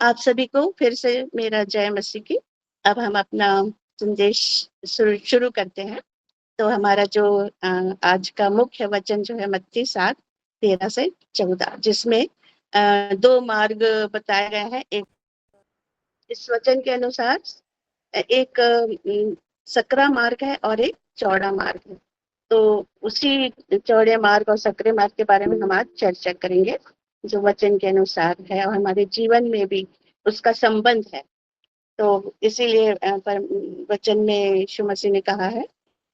आप सभी को फिर से मेरा जय मसीह की। अब हम अपना संदेश शुरू करते हैं। तो हमारा जो आज का मुख्य वचन जो है मत्ती 7:13 से 14, जिसमें दो मार्ग बताए गए हैं। एक इस वचन के अनुसार एक सकरा मार्ग है और एक चौड़ा मार्ग है। तो उसी चौड़े मार्ग और सकरे मार्ग के बारे में हम आज चर्चा करेंगे, जो वचन के अनुसार है और हमारे जीवन में भी उसका संबंध है। तो इसीलिए वचन में यीशु मसीह ने कहा है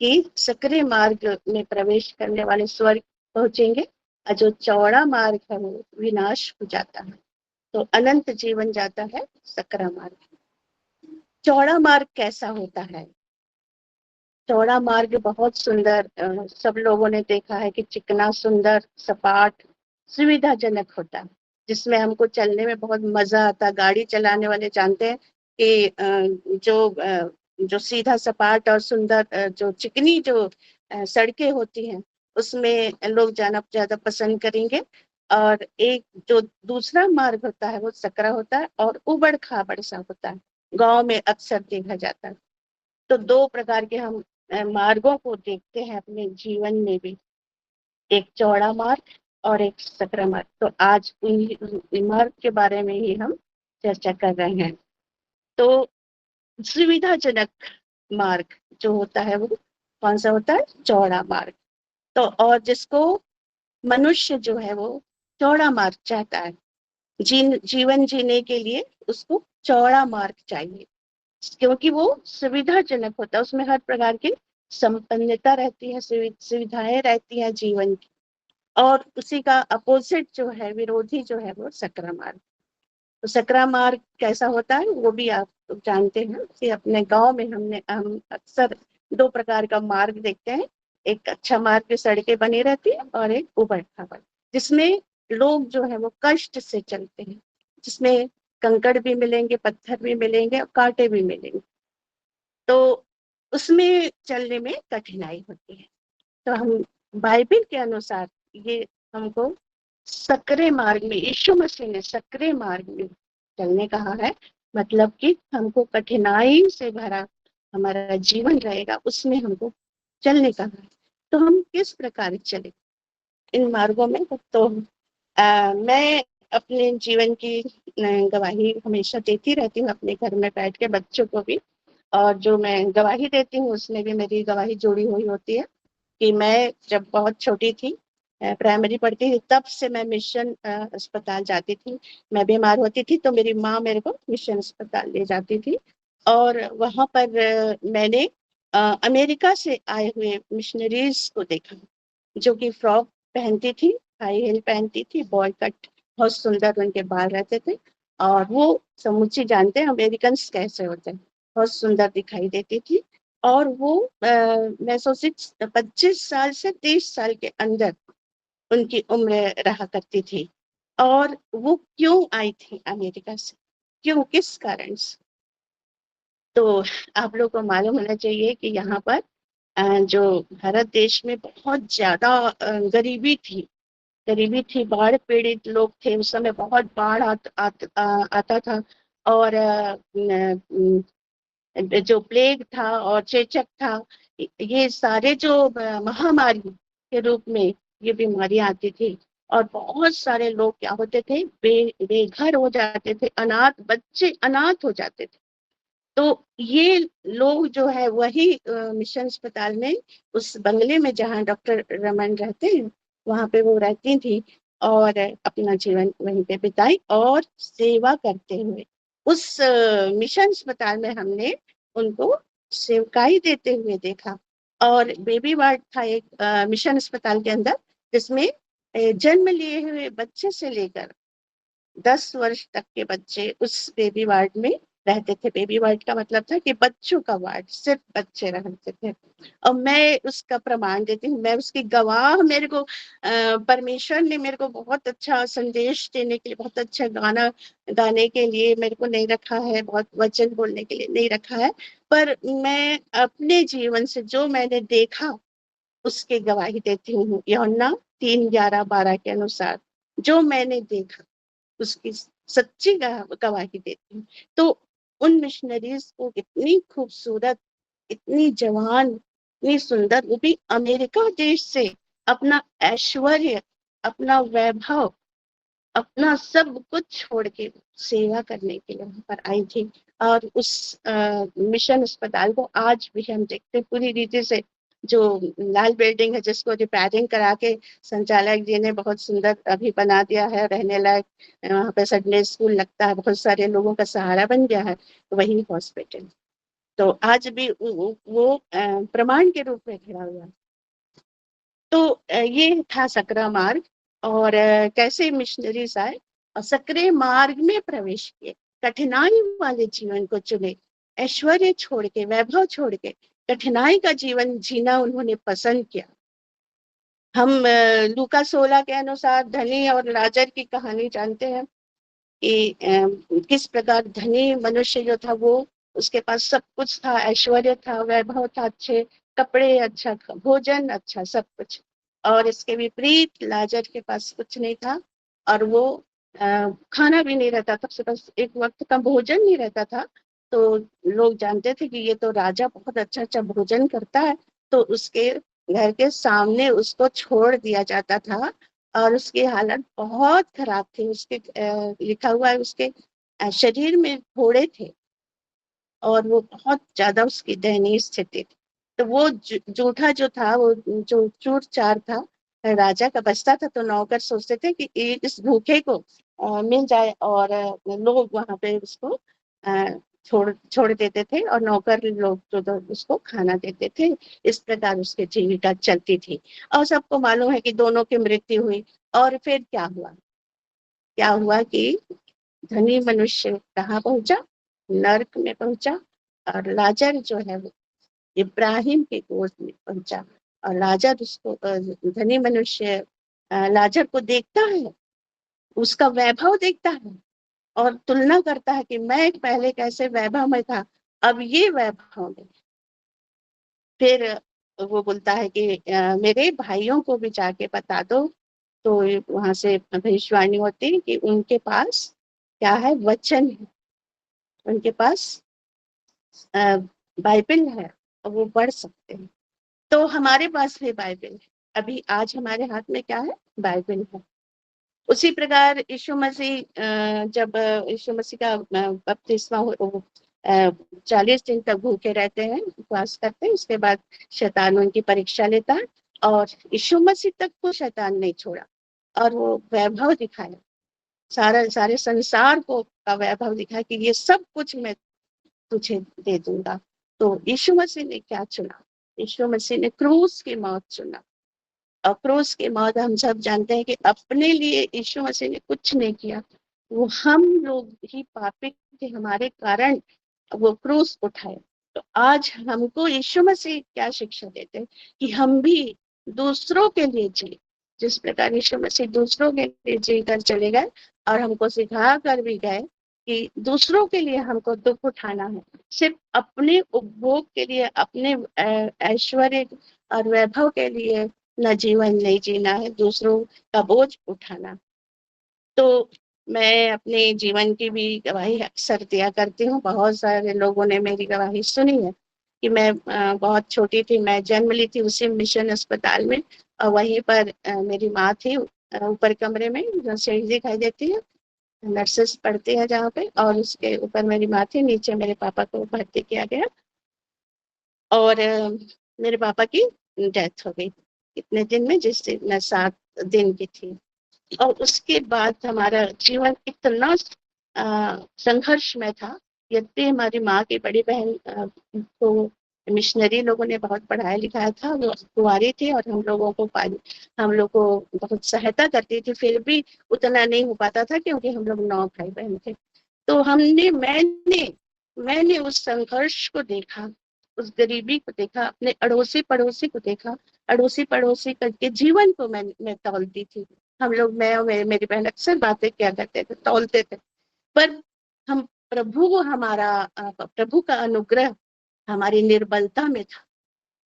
कि सकरे मार्ग में प्रवेश करने वाले स्वर्ग पहुंचेंगे और जो चौड़ा मार्ग है वो विनाश हो जाता है, तो अनंत जीवन जाता है सकरा मार्ग। चौड़ा मार्ग कैसा होता है? चौड़ा मार्ग बहुत सुंदर, सब लोगों ने देखा है कि चिकना, सुंदर, सपाट, सुविधाजनक होता है, जिसमें हमको चलने में बहुत मजा आता है। गाड़ी चलाने वाले जानते हैं कि जो सीधा, सपाट और सुंदर, जो चिकनी जो सड़कें होती हैं, उसमें लोग जाना ज्यादा पसंद करेंगे। और एक जो दूसरा मार्ग होता है वो सकरा होता है और उबड़ खाबड़ सा होता है, गांव में अक्सर देखा जाता है। तो दो प्रकार के हम मार्गों को देखते हैं अपने जीवन में भी, एक चौड़ा मार्ग और एक सकरा मार्ग। तो आज इन मार्ग के बारे में ही हम चर्चा कर रहे हैं। तो सुविधाजनक मार्ग जो होता है वो कौन सा होता है? चौड़ा मार्ग। तो और जिसको मनुष्य जो है वो चौड़ा मार्ग चाहता है, जीवन जीने के लिए उसको चौड़ा मार्ग चाहिए, क्योंकि वो सुविधाजनक होता है, उसमें हर प्रकार की संपन्नता रहती है, सुविधाएं रहती है जीवन की। और उसी का अपोजिट जो है, विरोधी जो है, वो सकरा मार्ग। तो सकरा मार्ग कैसा होता है वो भी आप जानते हैं कि अपने गांव में हम अक्सर दो प्रकार का मार्ग देखते हैं। एक अच्छा मार्ग की सड़कें बनी रहती है और एक उबड़ खाबड़, जिसमें लोग जो है वो कष्ट से चलते हैं, जिसमें कंकड़ भी मिलेंगे, पत्थर भी मिलेंगे और कांटे भी मिलेंगे। तो उसमें चलने में कठिनाई होती है। तो हम बाइबल के अनुसार ये हमको सकरे मार्ग में, यीशु मसीह ने सकरे मार्ग में चलने कहा है। मतलब कि हमको कठिनाई से भरा हमारा जीवन रहेगा, उसमें हमको चलने कहा है। तो हम किस प्रकार चले इन मार्गों में? तो मैं अपने जीवन की गवाही हमेशा देती रहती हूँ, अपने घर में बैठ के बच्चों को भी। और जो मैं गवाही देती हूँ उसमें भी मेरी गवाही जुड़ी हुई होती है कि मैं जब बहुत छोटी थी, प्राइमरी पढ़ती थी, तब से मैं मिशन अस्पताल जाती थी। मैं बीमार होती थी तो मेरी माँ मेरे को मिशन अस्पताल ले जाती थी। और वहां पर मैंने अमेरिका से आए हुए मिशनरीज को देखा, जो कि फ्रॉक पहनती थी, हाई हील पहनती थी, बॉय कट, बहुत सुंदर उनके बाल रहते थे। और वो समुची जानते हैं अमेरिकन कैसे होते हैं, बहुत सुंदर दिखाई देती थी। और वो मैं सोची 25 साल से 30 साल के अंदर उनकी उम्र रहा करती थी। और वो क्यों आई थी अमेरिका से, क्यों, किस कारण से? तो आप लोग को मालूम होना चाहिए कि यहाँ पर जो भारत देश में बहुत ज्यादा गरीबी थी, बाढ़ पीड़ित लोग थे उस समय, बहुत बाढ़ आता था। और जो प्लेग था और चेचक था, ये सारे जो महामारी के रूप में ये बीमारियां आती थी। और बहुत सारे लोग क्या होते थे, बेघर हो जाते थे, अनाथ बच्चे अनाथ हो जाते थे। तो ये लोग जो है वही मिशन अस्पताल में, उस बंगले में जहाँ डॉक्टर रमन रहते हैं, वहां पे वो रहती थी और अपना जीवन वहीं पे बिताई और सेवा करते हुए उस मिशन अस्पताल में हमने उनको सेवकाई देते हुए देखा। और बेबी वार्ड था एक मिशन अस्पताल के अंदर, जिसमें जन्म लिए हुए बच्चे से लेकर 10 वर्ष तक के बच्चे उस बेबी वार्ड में रहते थे। बेबी वार्ड का मतलब था कि बच्चों का वार्ड, सिर्फ बच्चे रहते थे। और मैं उसका प्रमाण देती हूँ, मैं उसकी गवाह। मेरे को परमेश्वर ने मेरे को बहुत अच्छा संदेश देने के लिए, बहुत अच्छा गाना गाने के लिए मेरे को नहीं रखा है, बहुत वचन बोलने के लिए नहीं रखा है, पर मैं अपने जीवन से जो मैंने देखा उसकी गवाही देती हूँ। यूहन्ना 3:11-12 के अनुसार जो मैंने देखा उसकी सच्ची गवाही देती हूँ। तो उन मिशनरीज को इतनी खूबसूरत, इतनी जवान, इतनी सुंदर, वो भी अमेरिका देश से अपना ऐश्वर्य, अपना वैभव, अपना सब कुछ छोड़ के सेवा करने के लिए वहां पर आई थी। और उस मिशन अस्पताल को आज भी हम देखते पूरी रीति से। जो लाल बिल्डिंग है जिसको रिपेयरिंग करा के संचालक जी ने बहुत सुंदर अभी बना दिया है, रहने लायक। वहाँ पे संडे स्कूल लगता है, बहुत सारे लोगों का सहारा बन गया है, वही हॉस्पिटल। तो आज भी वो प्रमाण के रूप में खड़ा हुआ। तो ये था सकरा मार्ग। और कैसे मिशनरीज आए और सकरे मार्ग में प्रवेश किए, कठिनाई वाले जीवन को चुने, ऐश्वर्य छोड़ के, वैभव छोड़ के कठिनाई का जीवन जीना उन्होंने पसंद किया। हम लूका 16 के अनुसार धनी और लाजर की कहानी जानते हैं कि किस प्रकार धनी मनुष्य जो था वो, उसके पास सब कुछ था, ऐश्वर्य था, वैभव था, अच्छे कपड़े, अच्छा भोजन, अच्छा सब कुछ। और इसके विपरीत लाजर के पास कुछ नहीं था, और वो खाना भी नहीं रहता था, उसके पास एक वक्त का भोजन नहीं रहता था। तो लोग जानते थे कि ये तो राजा बहुत अच्छा अच्छा भोजन करता है, तो उसके घर के सामने उसको छोड़ दिया जाता था। और उसकी हालत बहुत खराब थी। उसके लिखा हुआ है उसके शरीर में फोड़े थे, और वो बहुत ज्यादा उसकी दयनीय स्थिति थी। तो वो जूठा जो था, वो जो चूर चार था, राजा का बचता था, तो नौकर सोचते थे कि इस भूखे को मिल जाए, और लोग वहां पे उसको छोड़ छोड़ देते थे, और नौकर लोग तो उसको खाना देते थे। इस प्रकार उसकी जीविका चलती थी। और सबको मालूम है कि दोनों की मृत्यु हुई। और फिर क्या हुआ? क्या हुआ कि धनी मनुष्य कहाँ पहुंचा? नर्क में पहुंचा। और लाजर जो है वो इब्राहिम की गोद में पहुंचा। और लाजर उसको धनी मनुष्य लाजर को देखता है, उसका वैभव देखता है, और तुलना करता है कि मैं पहले कैसे वैभव में था, अब ये वैभव में। फिर वो बोलता है कि मेरे भाइयों को भी जाके बता दो। तो वहां से भविष्यवाणी होती है कि उनके पास क्या है? वचन है, उनके पास बाइबल है, और वो पढ़ सकते हैं। तो हमारे पास भी बाइबल है। अभी आज हमारे हाथ में क्या है? बाइबल है। उसी प्रकार यीशु मसीह जब यीशु मसीह का बपतिस्मा 40 दिन तक भूखे रहते हैं, उपवास करते हैं, उसके बाद शैतान उनकी परीक्षा लेता है, और यीशु मसीह तक को शैतान नहीं छोड़ा, और वो वैभव दिखाया, सारे संसार को का वैभव दिखाया कि ये सब कुछ मैं तुझे दे दूंगा। तो यीशु मसीह ने क्या चुना? यीशु मसीह ने क्रूस की मौत चुना। और क्रूस की मौत हम सब जानते हैं कि अपने लिए यीशु मसीह ने कुछ नहीं किया, वो हम लोग ही पापी थे, हमारे कारण वो क्रूस उठाए। तो आज हमको यीशु मसीह क्या शिक्षा देते हैं कि हम भी दूसरों के लिए जिए, जिस प्रकार यीशु मसीह दूसरों के लिए जी कर चले गए, और हमको सिखा कर भी गए कि दूसरों के लिए हमको दुख उठाना है। सिर्फ अपने उपभोग के लिए, अपने ऐश्वर्य और वैभव के लिए न जीवन नहीं जीना है, दूसरों का बोझ उठाना। तो मैं अपने जीवन की भी गवाही अक्सर दिया करती हूँ। बहुत सारे लोगों ने मेरी गवाही सुनी है कि मैं बहुत छोटी थी, मैं जन्म ली थी उसी मिशन अस्पताल में, और वहीं पर मेरी माँ थी, ऊपर कमरे में जो सीढ़ी दिखाई देती है, नर्सेस पढ़ती है जहाँ पे, और उसके ऊपर मेरी माँ थी, नीचे मेरे पापा को भर्ती किया गया। और मेरे पापा की डेथ हो गई इतने दिन में, जिस दिन मैं 7 दिन की थी। और उसके बाद हमारा जीवन इतना संघर्ष में था। यद्यपि हमारी माँ की बड़ी बहन को मिशनरी लोगों ने बहुत पढ़ाया लिखाया था, वो कुंवारी थी, और हम लोग को बहुत सहायता करती थी, फिर भी उतना नहीं हो पाता था क्योंकि हम लोग 9 भाई बहन थे। तो मैंने उस संघर्ष को देखा, उस गरीबी को देखा, अपने अड़ोसी पड़ोसी को देखा, अड़ोसी पड़ोसी के जीवन को मैं तौलती थी। हम लोग, मैं और मेरी बहन अक्सर बातें क्या करते थे, तौलते थे। पर हम प्रभु का अनुग्रह हमारी निर्बलता में था,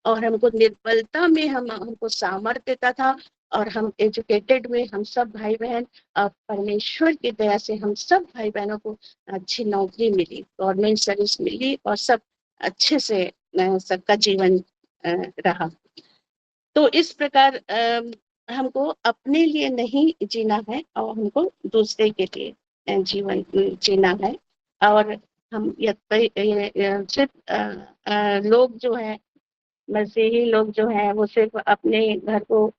और हमको निर्बलता में हमको सामर्थ्य देता था, और हम एजुकेटेड हुए, हम सब भाई बहन, परमेश्वर की दया से हम सब भाई बहनों को अच्छी नौकरी मिली, गवर्नमेंट सर्विस मिली और सब अच्छे से सबका जीवन रहा। तो इस प्रकार हमको अपने लिए नहीं जीना है और हमको दूसरे के लिए जीवन जीना है। और हम सिर्फ लोग जो है, मसीही लोग जो है, वो सिर्फ अपने घर को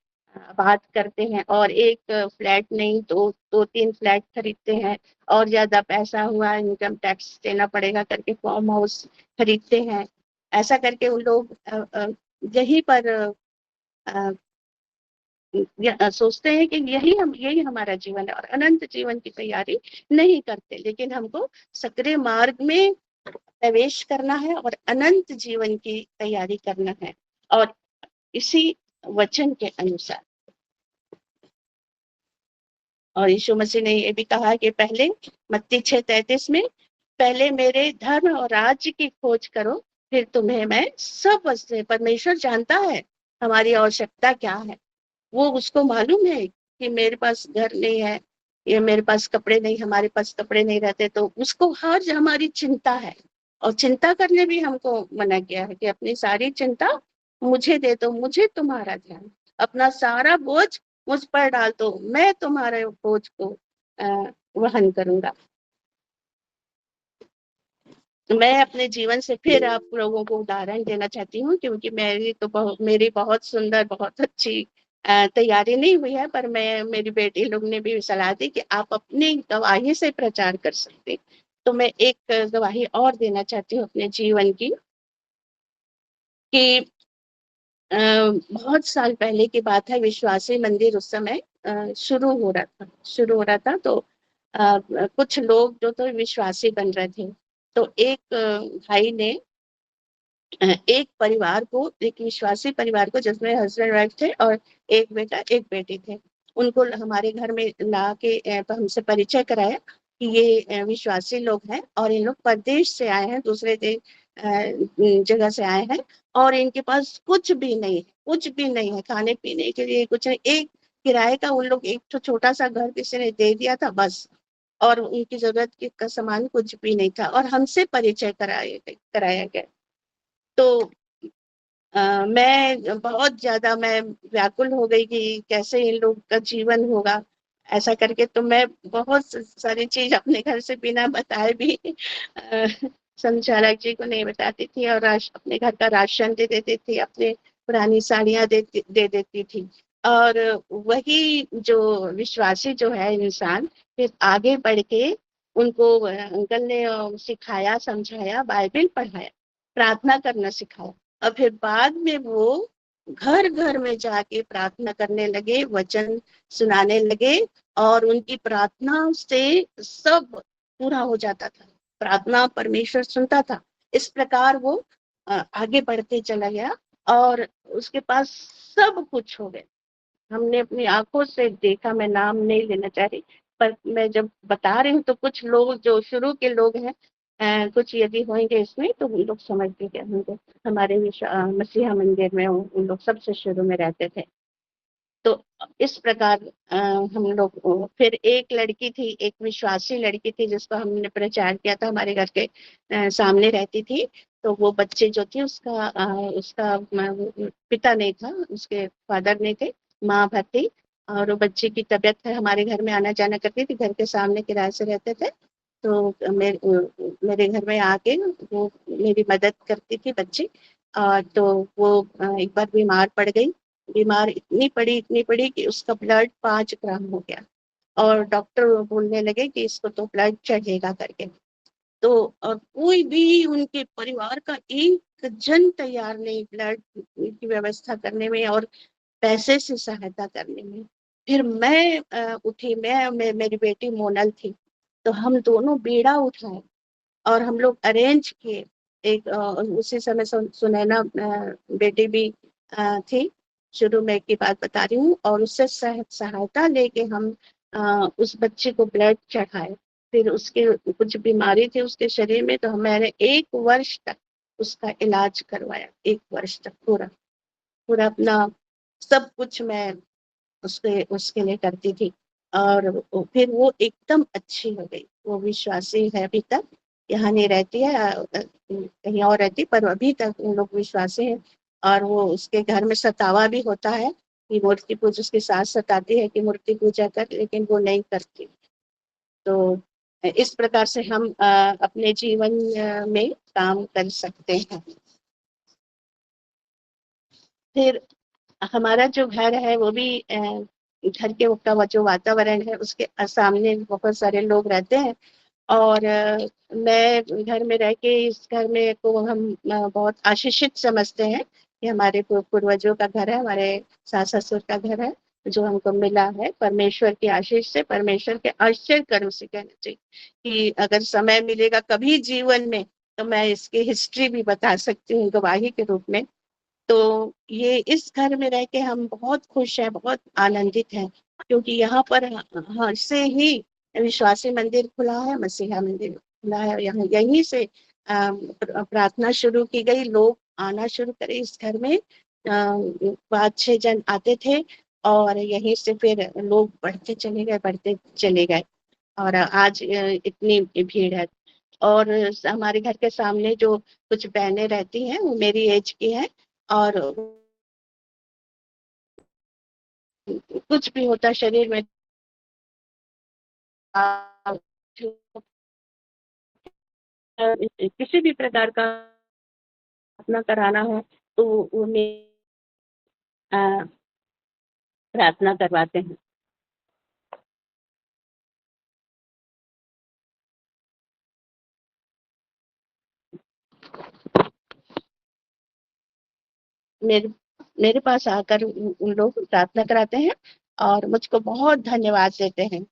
बात करते हैं और एक फ्लैट नहीं तो 2-3 फ्लैट खरीदते हैं, और ज्यादा पैसा हुआ इनकम टैक्स देना पड़ेगा करके फार्म हाउस खरीदते हैं। ऐसा करके उन लोग यहीं पर सोचते हैं कि यही हमारा जीवन है और अनंत जीवन की तैयारी नहीं करते। लेकिन हमको सक्रिय मार्ग में प्रवेश करना है और अनंत जीवन की तैयारी करना है, और इसी वचन के अनुसार। और यीशु मसीह ने ये भी कहा कि पहले, मत्ती 6:33 में, पहले मेरे धर्म और राज्य की खोज करो, फिर तुम्हें मैं सब वस्तुएं। परमेश्वर जानता है हमारी आवश्यकता क्या है। वो उसको मालूम है कि मेरे पास घर नहीं है, ये मेरे पास कपड़े नहीं, हमारे पास कपड़े नहीं रहते, तो उसको हर हमारी चिंता है। और चिंता करने भी हमको मना किया है कि अपनी सारी चिंता मुझे दे दो, मुझे तुम्हारा ध्यान, अपना सारा बोझ मुझ पर डाल दो, मैं तुम्हारे बोझ को वहन करूंगा। मैं अपने जीवन से फिर आप लोगों को उदाहरण देना चाहती हूँ, क्योंकि मेरी बहुत सुंदर, बहुत अच्छी तैयारी नहीं हुई है, पर मेरी बेटी लोग ने भी सलाह दी कि आप अपनी गवाही से प्रचार कर सकते। तो मैं एक गवाही और देना चाहती हूँ अपने जीवन की, कि बहुत साल पहले की बात है। विश्वासी मंदिर उस समय शुरू हो रहा था। तो कुछ लोग जो तो विश्वासी बन रहे थे। तो एक भाई ने एक परिवार को, एक विश्वासी परिवार को, जिसमें हस्बैंड वाइफ थे और एक बेटा एक बेटी थे, उनको हमारे घर में ला के हमसे परिचय कराया कि ये विश्वासी लोग हैं और इन लोग परदेश से आए हैं, दूसरे जगह से आए हैं, और इनके पास कुछ भी नहीं है, कुछ भी नहीं है, खाने पीने के लिए कुछ नहीं। एक किराए का उन लोग एक छोटा सा घर किसी ने दे दिया था बस, और उनकी जरूरत का सामान कुछ भी नहीं था, और हमसे परिचय कराया गया। तो मैं व्याकुल हो गई कि कैसे इन लोग का जीवन होगा, ऐसा करके। तो मैं बहुत सारी चीज अपने घर से बिना बताए भी संचालक जी को नहीं बताती थी, और अपने घर का राशन दे देती थी, अपने पुरानी साड़ियां दे देती थी। और वही जो विश्वासी जो है इंसान, फिर आगे बढ़ के उनको अंकल ने सिखाया, समझाया, बाइबल पढ़ाया, प्रार्थना करना सिखाया। और फिर बाद में वो घर घर में जाके प्रार्थना करने लगे, वचन सुनाने लगे, और उनकी प्रार्थना से सब पूरा हो जाता था। प्रार्थना परमेश्वर सुनता था। इस प्रकार वो आगे बढ़ते चला गया और उसके पास सब कुछ हो गया। हमने अपनी आंखों से देखा, मैं नाम नहीं लेना चाह रही, पर मैं जब बता रही हूँ तो कुछ लोग जो शुरू के लोग हैं, कुछ यदि होंगे इसमें तो उन लोग समझ भी गए होंगे। हमारे मसीहा मंदिर में उन लोग सबसे शुरू में रहते थे। तो इस प्रकार हम लोग, फिर एक लड़की थी, एक विश्वासी लड़की थी जिसको हमने प्रचार किया था, हमारे घर के सामने रहती थी। तो वो बच्चे जो थी, उसका पिता नहीं था, उसके फादर नहीं थे, माँ भर थी। और वो बच्चे की तबीयत है, हमारे घर में आना जाना करती थी, घर के सामने किराए से रहते थे। तो मेरे घर में आके वो मेरी मदद करती थी बच्ची। तो वो एक बार बीमार पड़ गई। बीमार इतनी पड़ी कि उसका ब्लड 5 ग्राम हो गया, और डॉक्टर बोलने लगे कि इसको तो ब्लड चढ़ेगा करके। तो और कोई भी उनके परिवार का एक जन तैयार नहीं ब्लड की व्यवस्था करने में और पैसे से सहायता करने में। फिर मैं उठी, मेरी बेटी मोनल थी, तो हम दोनों बीड़ा उठाए और हम लोग अरेंज किए। एक उसी समय सुनैना बेटी भी थी, शुरू में की बात बता रही हूँ, और उससे सहायता लेके हम उस बच्चे को ब्लड चढ़ाए। फिर उसके कुछ बीमारी थी उसके शरीर में, तो मैंने 1 वर्ष तक उसका इलाज करवाया। 1 वर्ष तक पूरा पूरा अपना सब कुछ मैं उसके उसके लिए करती थी। और फिर वो एकदम अच्छी हो गई। वो विश्वासी है, अभी तक यहाँ नहीं रहती है, कहीं और रहती, पर अभी तक उन लोग विश्वासी है। और वो उसके घर में सतावा भी होता है कि मूर्ति पूजा, उसकी सास सताती है कि मूर्ति पूजा कर, लेकिन वो नहीं करती। तो इस प्रकार से हम अपने जीवन में काम कर सकते हैं। फिर हमारा जो घर है वो भी घर के का वो जो वातावरण है उसके सामने बहुत सारे लोग रहते हैं। और मैं घर में रह के इस घर में को हम बहुत आशीषित समझते हैं कि हमारे पूर्वजों का घर है, हमारे सास ससुर का घर है, जो हमको मिला है परमेश्वर की आशीष से, परमेश्वर के आश्चर्य कर्म से कहना चाहिए। कि अगर समय मिलेगा कभी जीवन में तो मैं इसकी हिस्ट्री भी बता सकती हूँ गवाही के रूप में। तो ये इस घर में रह के हम बहुत खुश हैं, बहुत आनंदित हैं, क्योंकि यहाँ पर हाँ से ही विश्वासी मंदिर खुला है, मसीहा मंदिर खुला है। यहाँ यहीं से प्रार्थना शुरू की गई, लोग आना शुरू करे इस घर में। 5-6 जन आते थे और यहीं से फिर लोग बढ़ते चले गए, बढ़ते चले गए। और आज इतनी भीड़ है। और हमारे घर के सामने जो कुछ बहनें रहती हैं वो मेरी एज की हैं। और कुछ भी होता शरीर में किसी भी प्रकार का अपना कराना हो तो वो प्रार्थना करवाते हैं। मेरे मेरे पास आकर उन लोग प्रार्थना कराते हैं और मुझको बहुत धन्यवाद देते हैं।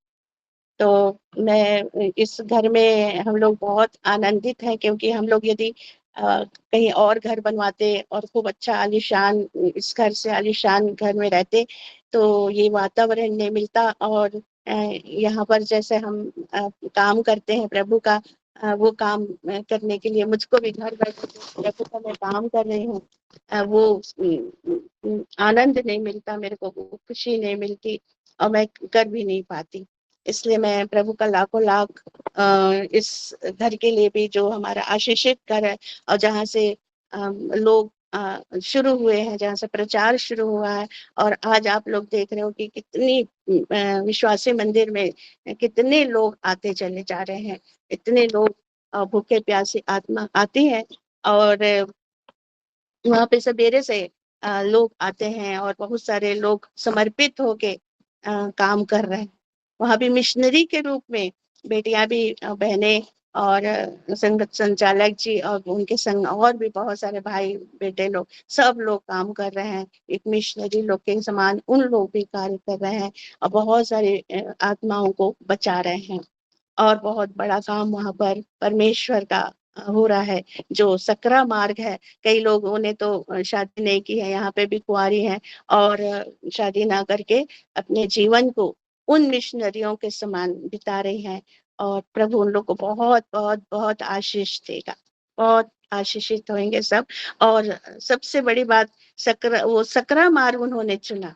तो मैं इस घर में हम लोग बहुत आनंदित हैं, क्योंकि हम लोग यदि कहीं और घर बनवाते और खूब अच्छा आलीशान, इस घर से आलीशान घर में रहते तो ये वातावरण नहीं मिलता। और यहाँ पर जैसे हम काम करते हैं प्रभु का, वो काम करने के लिए मुझको भी घर बैठे प्रभु का मैं काम कर रही हूँ, वो आनंद नहीं मिलता मेरे को, वो खुशी नहीं मिलती और मैं कर भी नहीं पाती। इसलिए मैं प्रभु का लाखों लाख इस घर के लिए भी, जो हमारा आशीषित घर है और जहाँ से लोग शुरू हुए हैं, जहाँ से प्रचार शुरू हुआ है। और आज आप लोग देख रहे हो कि कितनी विश्वासी मंदिर में कितने लोग आते चले जा रहे हैं। इतने लोग भूखे प्यासे आत्मा आती है। और वहाँ पे सवेरे से लोग आते हैं और बहुत सारे लोग समर्पित होके काम कर रहे हैं। वहाँ भी मिशनरी के रूप में बेटियां भी, बहनें और संगत संचालक जी और उनके संग और भी बहुत सारे भाई बेटे लोग, सब लोग काम कर रहे हैं। एक मिशनरी लोग के समान उन लोग भी कार्य कर रहे हैं और बहुत सारे आत्माओं को बचा रहे हैं। और बहुत बड़ा काम वहां पर परमेश्वर का हो रहा है। जो सकरा मार्ग है, कई लोगों ने तो शादी नहीं की है, यहाँ पे भी कुंवारी हैं और शादी ना करके अपने जीवन को उन मिशनरियों के समान बिता रही हैं। और प्रभु उन लोग को बहुत बहुत बहुत आशीष देगा, बहुत आशीषित होंगे सब। और सबसे बड़ी बात, वो सकरा मार्ग उन्होंने चुना,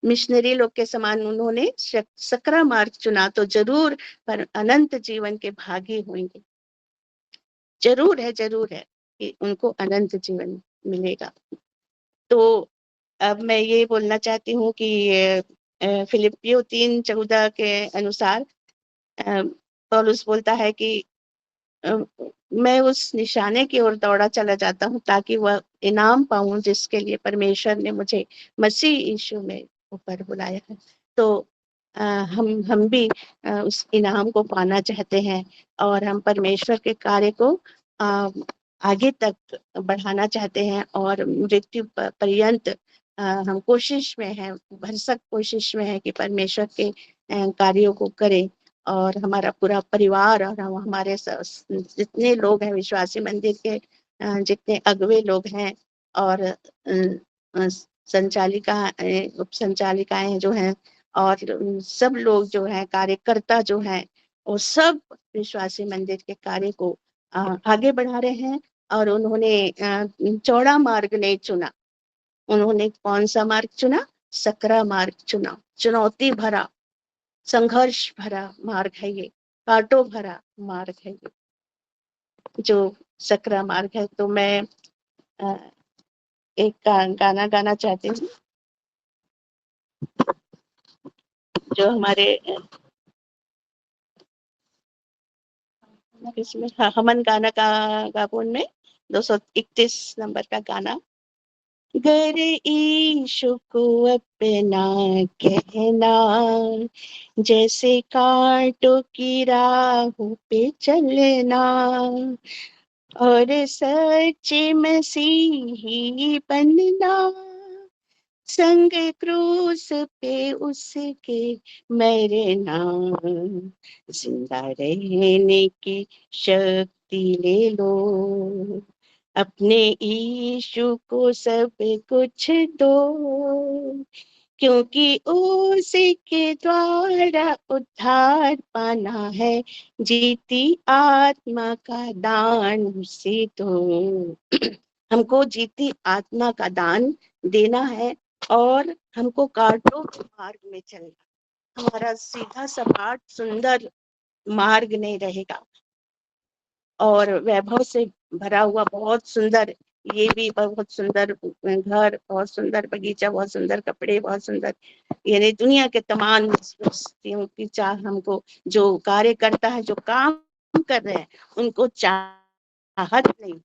मिशनरी लोग के समान उन्होंने सकरा मार्ग चुना, तो जरूर पर अनंत जीवन के भागी होंगे। जरूर है कि उनको अनंत जीवन मिलेगा। तो अब मैं ये बोलना चाहती हूँ कि फिलिपियो 3:14 के अनुसार पौलुस बोलता है कि अ, मैं उस निशाने की ओर दौड़ा चला जाता हूँ ताकि वह इनाम पाऊं जिसके लिए परमेश्वर ने मुझे मसीह यीशु में ऊपर बुलाया है। तो हम भी उस इनाम को पाना चाहते हैं और हम परमेश्वर के कार्य को अ, आगे तक बढ़ाना चाहते हैं और मृत्यु पर्यंत हम कोशिश में हैं, भरसक कोशिश में है कि परमेश्वर के कार्यों को करें। और हमारा पूरा परिवार और हमारे जितने लोग हैं विश्वासी मंदिर के, जितने अगुवे लोग हैं और संचालिका उप संचालिकाएं जो हैं और सब लोग जो हैं, कार्यकर्ता जो हैं, वो सब विश्वासी मंदिर के कार्य को आगे बढ़ा रहे हैं। और उन्होंने चौड़ा मार्ग नहीं चुना, उन्होंने कौन सा मार्ग चुना? सकरा मार्ग चुना। चुनौती भरा, संघर्ष भरा मार्ग है ये, कांटों भरा मार्ग है ये, जो सकरा मार्ग है। तो मैं एक गाना गाना चाहती हूँ, जो हमारे इसमें हमन गाना का गाबोन में 231 नंबर का गाना। गर ईशु को अपना कहना, जैसे कांटों की राहों पे चलना, और सच्चे मसीही बनना, संग क्रूस पे उसके मरना, जिंदा रहने की शक्ति ले लो, अपने यीशु को सब कुछ दो, क्योंकि उसी के द्वारा उद्धार पाना है, जीती आत्मा का दान उसे दो। हमको जीती आत्मा का दान देना है, और हमको कांटों के मार्ग में चलना। हमारा सीधा सपाट सुंदर मार्ग नहीं रहेगा, और वैभव से भरा हुआ बहुत सुंदर, ये भी बहुत सुंदर घर, बहुत सुंदर बगीचा, बहुत सुंदर कपड़े, बहुत सुंदर, यानी दुनिया के तमाम व्यक्तियों की चाह हमको, जो कार्य करता है, जो काम कर रहे हैं, उनको चाहत नहीं।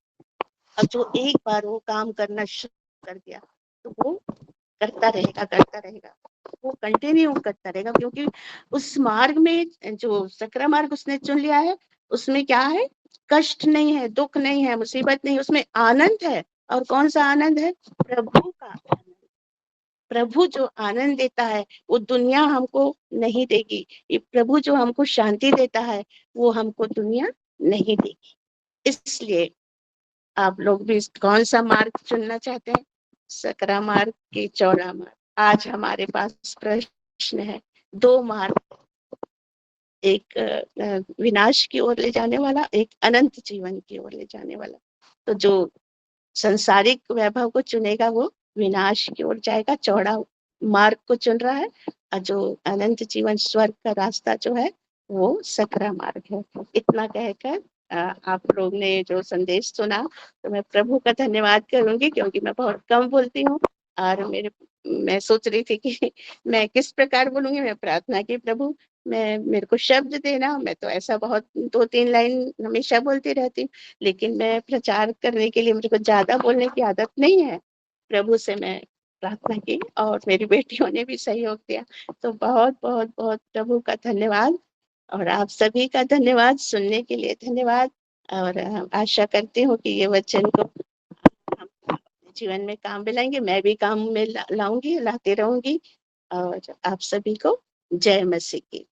अब जो एक बार वो काम करना शुरू कर दिया, तो वो करता रहेगा, वो कंटिन्यू करता रहेगा, क्योंकि उस मार्ग में, जो सकरा मार्ग उसने चुन लिया है, उसमें क्या है, कष्ट नहीं है, दुख नहीं है, मुसीबत नहीं, उसमें आनंद है। और कौन सा आनंद है? प्रभु का आनंद। प्रभु जो आनंद देता है, वो दुनिया हमको नहीं देगी। ये प्रभु जो हमको शांति देता है, वो हमको दुनिया नहीं देगी। इसलिए आप लोग भी कौन सा मार्ग चुनना चाहते हैं? सकरा मार्ग की चौड़ा मार्ग? आज हमारे पास प्रश्न है, दो मार्ग, एक विनाश की ओर ले जाने वाला, एक अनंत जीवन की ओर ले जाने वाला। तो जो संसारिक वैभव को चुनेगा, वो विनाश की ओर जाएगा, चौड़ा मार्ग को चुन रहा है, और जो अनंत जीवन स्वर्ग का रास्ता जो है, वो सकरा मार्ग है। इतना कहकर आप लोग ने जो संदेश सुना, तो मैं प्रभु का धन्यवाद करूंगी, क्योंकि मैं बहुत कम बोलती हूँ, और मैं सोच रही थी कि मैं किस प्रकार बोलूंगी। मैं प्रार्थना की, प्रभु मैं मेरे को शब्द देना, मैं तो ऐसा बहुत 2-3 लाइन हमेशा बोलती रहती हूँ, लेकिन मैं प्रचार करने के लिए मुझे को ज्यादा बोलने की आदत नहीं है। प्रभु से मैं प्रार्थना की, और मेरी बेटियों ने भी सहयोग दिया। तो बहुत बहुत बहुत प्रभु का धन्यवाद, और आप सभी का धन्यवाद, सुनने के लिए धन्यवाद। और आशा करती हूँ कि ये वचन को हम अपने जीवन में काम में लाएंगे, मैं भी काम में लाऊंगी, लाती रहूंगी। और आप सभी को जय मसीह की।